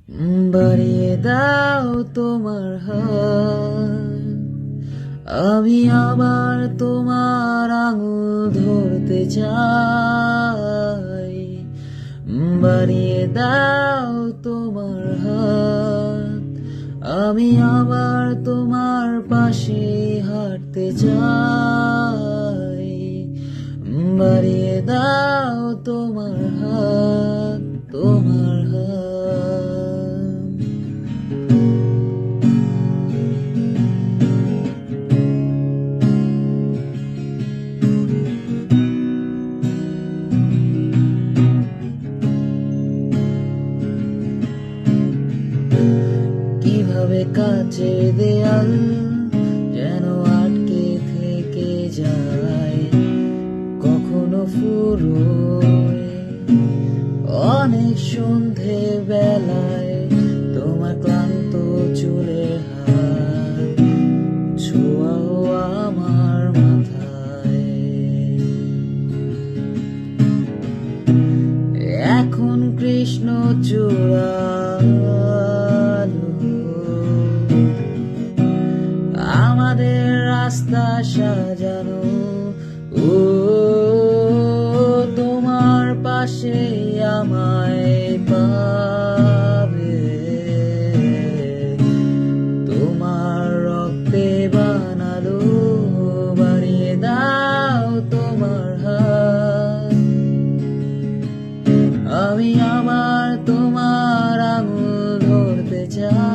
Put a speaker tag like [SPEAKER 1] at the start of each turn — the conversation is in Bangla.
[SPEAKER 1] বাড়িয়ে দাও তোমার হাত, আমি আবার তোমার আঙুল ধরতে চাই। বাড়িয়ে দাও তোমার হাত, আমি আবার তোমার পাশে হাঁটতে চাই। বাড়িয়ে দাও তোমার হাত, তোমার হাত। কিভাবে কাচের দেয়াল যেন আটকে থেকে যায়, কখনো ফুরোয় অনেক সন্ধে বেলায়। তোমার ক্লান্ত চুলের হাত ছোঁয়াও আমার মাথায়। এখন কৃষ্ণ চূড়া আমাদের রাস্তা সাজানো, ও তোমার পাশে আমায় পাবে। তোমার রক্তে বানালো, বাড়িয়ে দাও তোমার হাত, আমি আবার তোমার আঙুল ধরতে চাই।